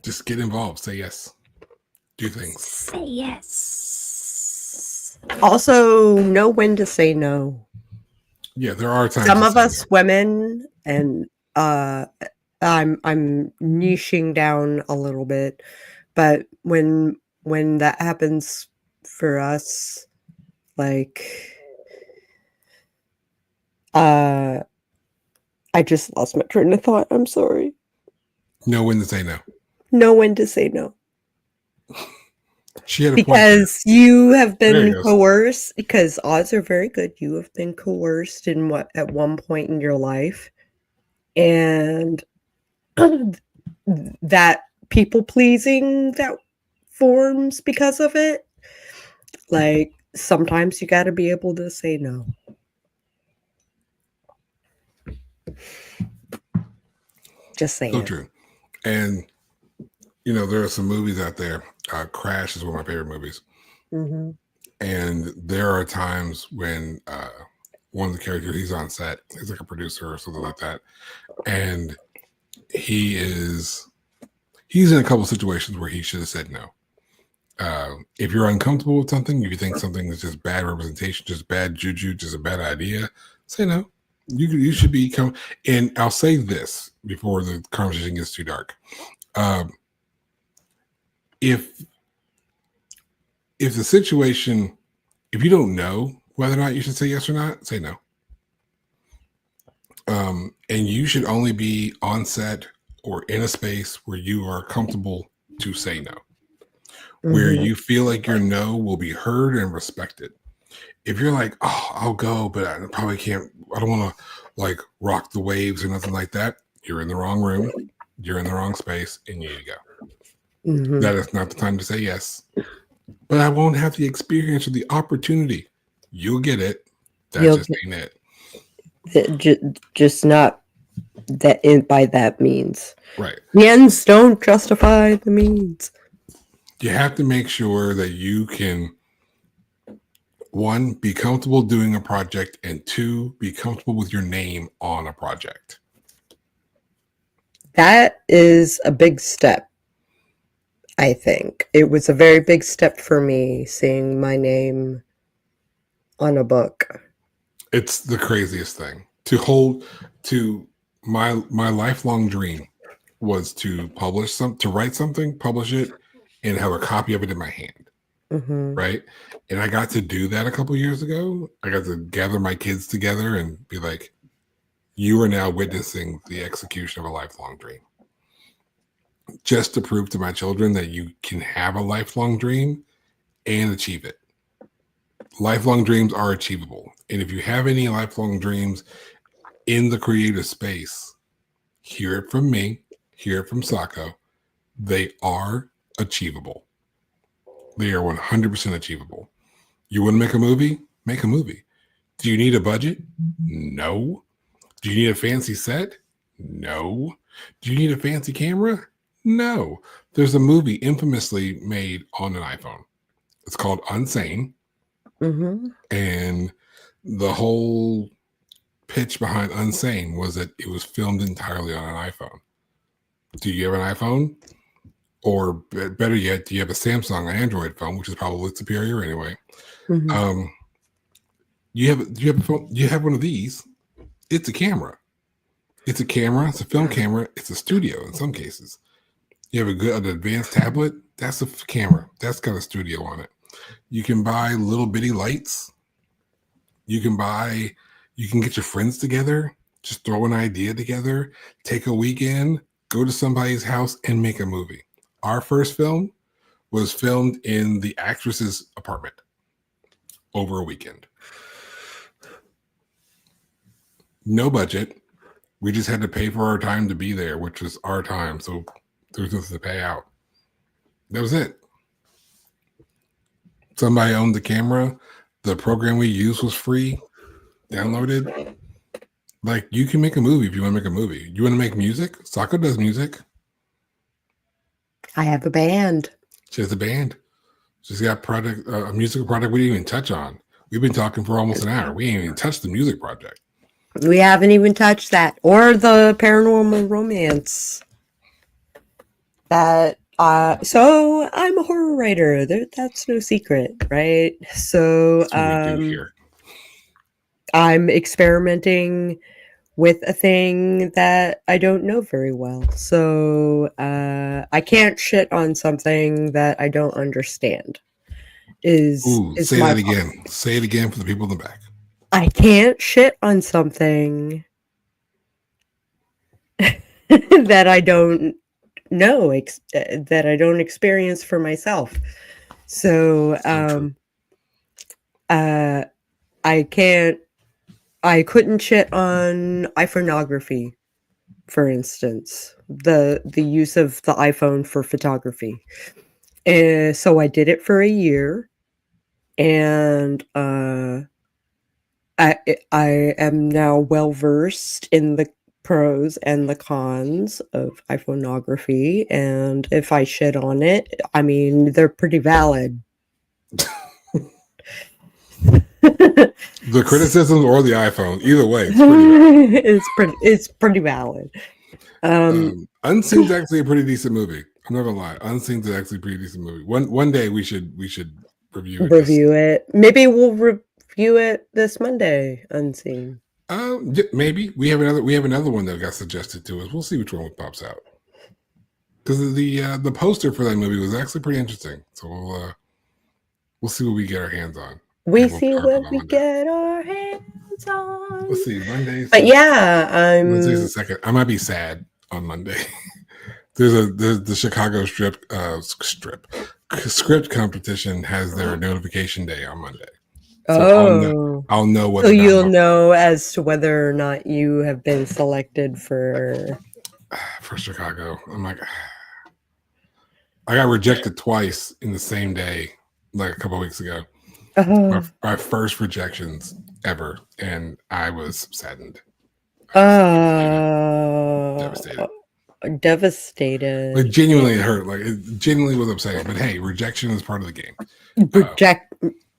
Just get involved. Say yes. Do things. Say yes. Also, know when to say no. Yeah, there are times. Some of us women, and I'm niching down a little bit, but when that happens for us, like, I just lost my train of thought. I'm sorry. Know when to say no. Know when to say no. She had a because point you have been coerced. Because odds are very good. You have been coerced in at one point in your life, and that people pleasing that forms because of it. Like sometimes you got to be able to say no. Just saying. So true. And you know, there are some movies out there. Crash is one of my favorite movies. Mm-hmm. And there are times when one of the characters, he's on set, he's like a producer or something like that. And he's in a couple of situations where he should have said no. If you're uncomfortable with something, if you think something is just bad representation, just bad juju, just a bad idea, say no. You should be and I'll say this before the conversation gets too dark. If the situation, if you don't know whether or not you should say yes or not, say no. And you should only be on set or in a space where you are comfortable to say no, where you feel like your no will be heard and respected. If you're like, oh, I'll go, but I probably can't, I don't want to like rock the waves or nothing like that, you're in the wrong room, you're in the wrong space, and you need to go. Mm-hmm. That is not the time to say yes. But I won't have the experience or the opportunity. You'll get it. That just ain't it. Just not that by that means. Right. The ends don't justify the means. You have to make sure that you can, one, be comfortable doing a project, and two, be comfortable with your name on a project. That is a big step, I think. It was a very big step for me, seeing my name on a book. It's the craziest thing. To my lifelong dream was to write something, publish it, and have a copy of it in my hand. Mm-hmm. Right. And I got to do that a couple of years ago. I got to gather my kids together and be like, you are now witnessing the execution of a lifelong dream. Just to prove to my children that you can have a lifelong dream and achieve it. Lifelong dreams are achievable. And if you have any lifelong dreams in the creative space, hear it from me, hear it from Sako. They are achievable. They are 100% achievable. You want to make a movie? Make a movie. Do you need a budget? No. Do you need a fancy set? No. Do you need a fancy camera? No. There's a movie infamously made on an iPhone. It's called Unsane. Mm-hmm. And the whole pitch behind Unsane was that it was filmed entirely on an iPhone. Do you have an iPhone? Or better yet, do you have a Samsung, an Android phone, which is probably superior anyway? Mm-hmm. You have a phone, you have one of these. It's a camera. It's a camera. It's a film camera. It's a studio in some cases. You have an advanced tablet. That's a camera. That's got a studio on it. You can buy little bitty lights. You can get your friends together. Just throw an idea together. Take a weekend. Go to somebody's house and make a movie. Our first film was filmed in the actress's apartment over a weekend. No budget. We just had to pay for our time to be there, which was our time. So there was nothing to pay out. That was it. Somebody owned the camera. The program we used was free. Downloaded. Like, you can make a movie if you want to make a movie. You want to make music? Sako does music. I have a band. She has a band. She's got a musical project we didn't even touch on. We've been talking for almost an hour. We ain't even touched the music project. We haven't even touched that. Or the paranormal romance. So I'm a horror writer. That's no secret, right? So That's what we do here. I'm experimenting with a thing that I don't know very well. So I can't shit on something that I don't understand. Is say that again. Problem. Say it again for the people in the back. I can't shit on something that I don't know, that I don't experience for myself. So I couldn't shit on iPhoneography, for instance, the use of the iPhone for photography. So I did it for a year, and I am now well versed in the pros and the cons of iPhoneography, and if I shit on it, I mean, they're pretty valid. The criticisms or the iPhone, either way, it's pretty valid. Unseen's actually a pretty decent movie. I'm not gonna lie, Unseen's actually a pretty decent movie. One day we should review it. Maybe we'll review it this Monday. Unseen. Maybe we have another one that got suggested to us. We'll see which one pops out. Because the poster for that movie was actually pretty interesting. So we'll see what we get our hands on. We'll see what we get our hands on. Let's see, Mondays. But yeah, Monday's the second. I might be sad on Monday. There's the Chicago script competition has their notification day on Monday, So Oh. I'll know So whether or not you'll know as to whether or not you have been selected for Chicago. I'm like, I got rejected twice in the same day, like a couple of weeks ago. My first rejections ever, and I was saddened. Devastated. Devastated. Like genuinely, it hurt. Like it genuinely was upsetting. But hey, rejection is part of the game.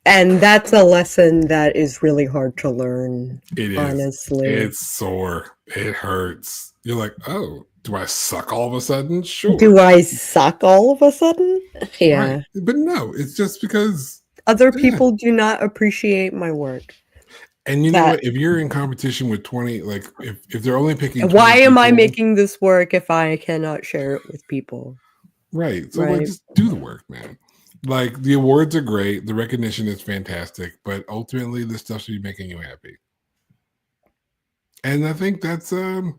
And that's a lesson that is really hard to learn. It is. Honestly, it's sore. It hurts. You're like, oh, do I suck all of a sudden? Sure. Do I suck all of a sudden? Yeah. Right. But no, it's just because other people do not appreciate my work. And you know what? If you're in competition with 20, like if they're only picking 20 why am people, I making this work if I cannot share it with people? Right. So like just do the work, man. Like the awards are great, the recognition is fantastic, but ultimately this stuff should be making you happy. And I think that's the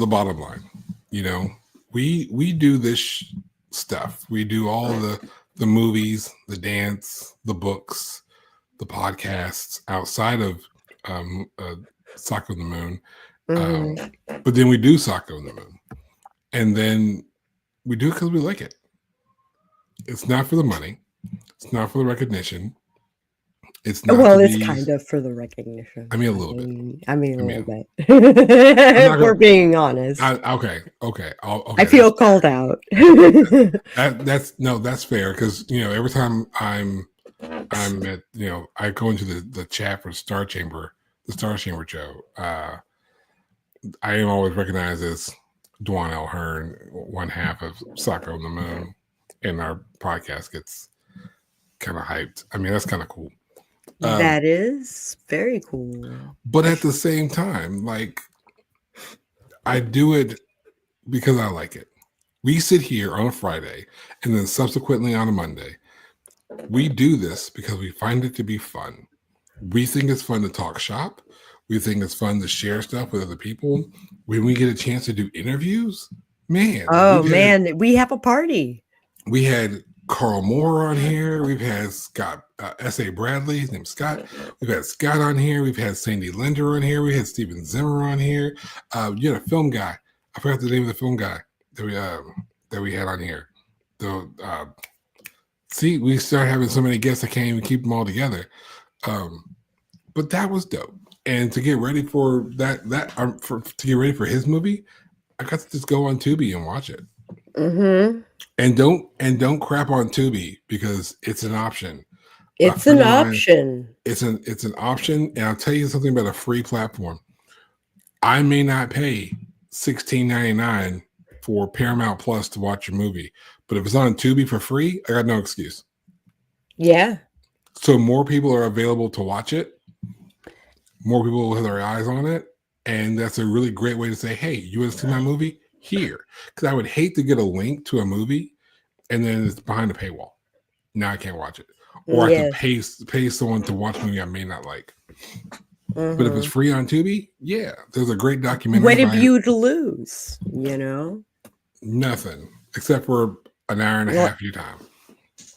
bottom line. You know, we do this stuff. We do all the movies, the dance, the books, the podcasts outside of Sako and the Moon. But then we do Sako and the Moon. And then we do it because we like it. It's not for the money. It's not for the recognition. It's not. Well, it's kind of for the recognition. I mean, a little bit. I mean, a little bit. If we're being honest. Okay. I feel called out. That's fair because every time I'm at I go into the chat for the Star Chamber show. I am always recognized as Dwan L. Hearn, one half of Sako and the Moon, and our podcast gets kind of hyped. I mean, that's kind of cool. That is very cool. But at the same time, like, I do it because I like it. We sit here on a Friday and then subsequently on a Monday. We do this because we find it to be fun. We think it's fun to talk shop. We think it's fun to share stuff with other people. When we get a chance to do interviews, man. We have a party. We had Carl Moore on here. We've had Scott S.A. Bradley. His name's Scott. We've had Scott on here. We've had Sandy Linder on here. We had Steven Zimmer on here. You had a film guy. I forgot the name of the film guy that we had on here. See, we started having so many guests I can't even keep them all together. But that was dope. And to get ready for to get ready for his movie, I got to just go on Tubi and watch it. Mm-hmm. And don't crap on Tubi because it's an option. It's an option. It's an option. And I'll tell you something about a free platform. I may not pay $16.99 for Paramount Plus to watch your movie, but if it's on Tubi for free, I got no excuse. Yeah. So more people are available to watch it. More people will have their eyes on it. And that's a really great way to say, hey, you want to see my movie? Here. Because I would hate to get a link to a movie and then it's behind a paywall. Now I can't watch it. Or I can pay someone to watch a movie I may not like. Mm-hmm. But if it's free on Tubi, yeah, there's a great documentary. What have you to lose? Nothing. Except for an hour and a half of your time.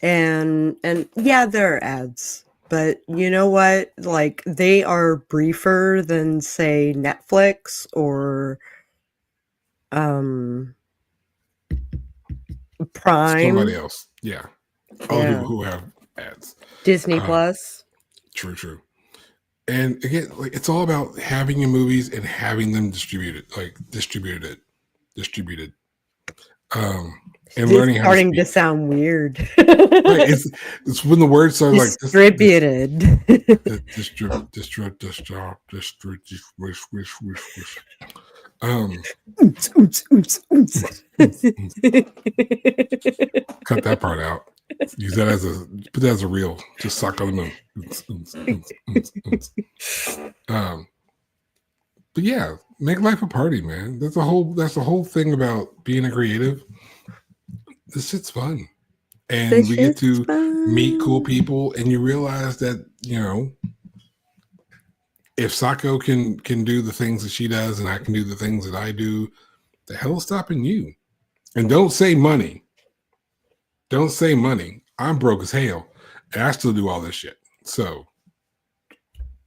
And yeah, there are ads. But you know what? Like, they are briefer than, say, Netflix or Prime. Somebody else. Yeah. All the people who have ads. Disney Plus. True. And again, like, it's all about having your movies and having them distributed. And learning how to starting to sound weird. Right, it's when the word starts like distributed. Cut that part out. Use that put that as a reel. Just suck on the moon. But yeah, make life a party, man. That's the whole thing about being a creative. This shit's fun. And we get to meet cool people, and you realize that, if Sako can do the things that she does and I can do the things that I do, the hell is stopping you? And don't say money. Don't say money. I'm broke as hell. And I still do all this shit. So,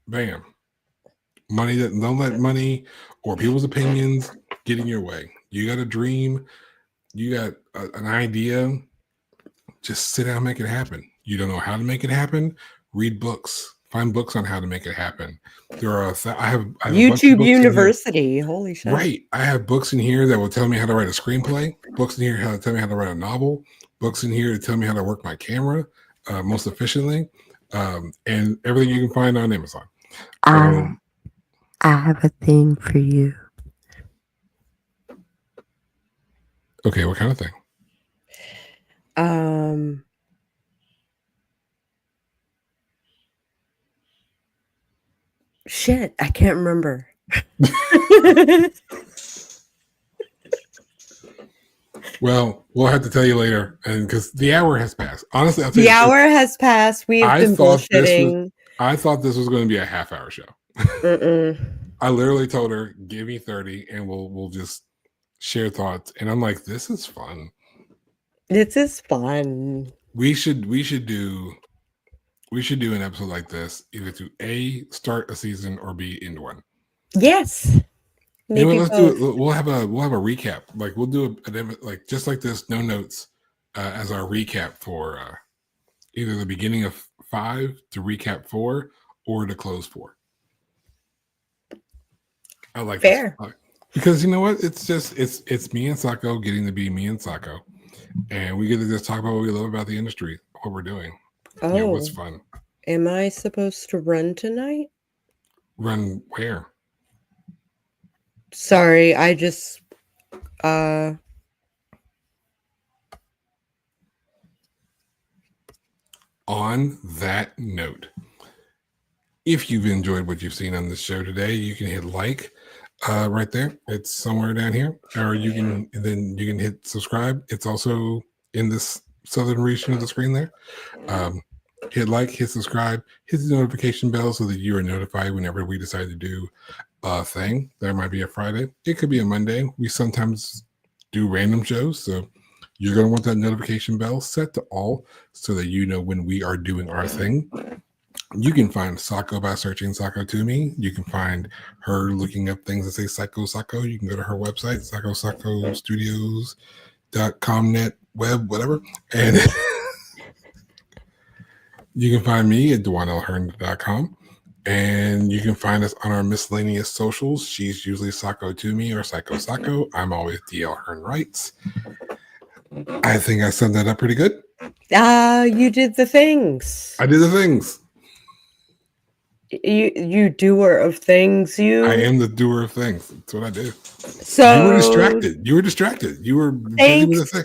bam. Don't let money or people's opinions get in your way. You got a dream. You got an idea. Just sit down and make it happen. You don't know how to make it happen? Read books. Find books on how to make it happen. There are I have YouTube University. Holy shit! Right, I have books in here that will tell me how to write a screenplay. Books in here how to tell me how to write a novel. Books in here to tell me how to work my camera most efficiently, and everything you can find on Amazon. I have a thing for you. Okay, what kind of thing? Shit, I can't remember. Well, we'll have to tell you later, and because the hour has passed. Honestly, I'll tell the hour has passed. We have been bullshitting. I thought this was going to be a half-hour show. I literally told her, "Give me 30, and we'll just share thoughts." And I'm like, "This is fun. This is fun. We should do an episode like this, either to A, start a season, or B, end one." Yes. Maybe let's do it. We'll have a recap. Like we'll do like just like this, no notes, as our recap for either the beginning of 5 to recap 4 or to close 4. I like fair this. Because you know what? It's just it's me and Sako getting to be me and Sako, and we get to just talk about what we love about the industry, what we're doing. Oh, you know, what's fun? Am I supposed to run tonight? Run where? Sorry, I just on that note, if you've enjoyed what you've seen on this show today, you can hit like right there. It's somewhere down here, or you can hit subscribe. It's also in this southern region of the screen there. Hit like, hit subscribe, hit the notification bell so that you are notified whenever we decide to do a thing. There might be a Friday. It could be a Monday. We sometimes do random shows, so you're going to want that notification bell set to all so that you know when we are doing our thing. You can find Sako by searching Sako to me. You can find her looking up things that say Sako. You can go to her website, sakostudios.comnet web, whatever. And you can find me at DwayneLHearn.com. And you can find us on our miscellaneous socials. She's usually Sako to me or Sako. I'm always DL Hearn Writes. I think I summed that up pretty good. You did the things. I did the things. You doer of things. I am the doer of things. That's what I do. So you were distracted. You were busy with a thing.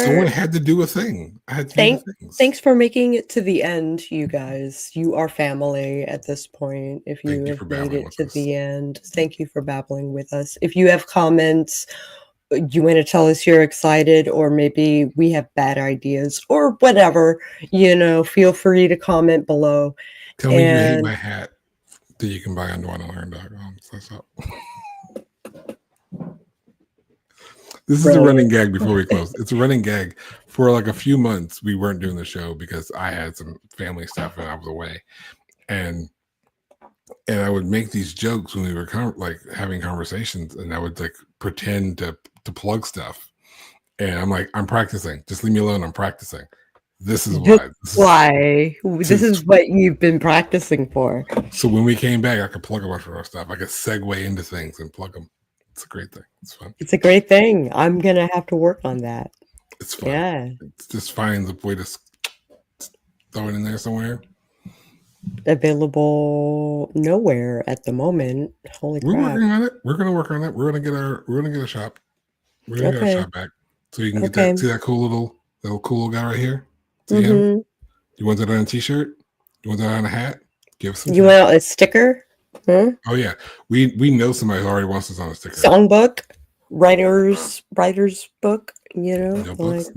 Someone had to do a thing. I had to do things. Thanks for making it to the end, you guys. You are family at this point. If you have made it to the end, thank you for babbling with us. If you have comments, you want to tell us you're excited, or maybe we have bad ideas, or whatever, feel free to comment below. Tell me you hate my hat that you can buy on DwayneLHearn.com. That's up. This is a running gag before we close. It's a running gag. For like a few months, we weren't doing the show because I had some family stuff and I was away. And I would make these jokes when we were having conversations, and I would like pretend to plug stuff. And I'm like, I'm practicing. Just leave me alone. I'm practicing. This is why. This is what you've been practicing for. So when we came back, I could plug a bunch of our stuff. I could segue into things and plug them. It's a great thing. It's fun. It's a great thing. I'm going to have to work on that. It's fun. Yeah. It's just finding the way to throw it in there somewhere. Available nowhere at the moment. Holy crap. We're working on it. We're going to work on it. We're going to get a shop. We're going to get our shop back. So you can get that. See that cool little guy right here? See him? You want that on a t-shirt? You want that on a hat? Give us some. You want a sticker? Oh yeah. We know somebody who already wants us on a sticker. Songbook, writer's book, Notebooks.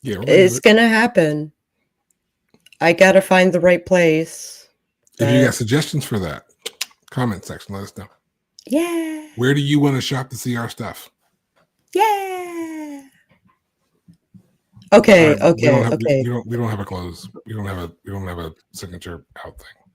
Yeah, it's gonna happen. I gotta find the right place. If you got suggestions for that, comment section, let us know. Yeah. Where do you want to shop to see our stuff? Yeah. Okay, We don't okay, have okay. we don't have a close. We don't have a signature out thing.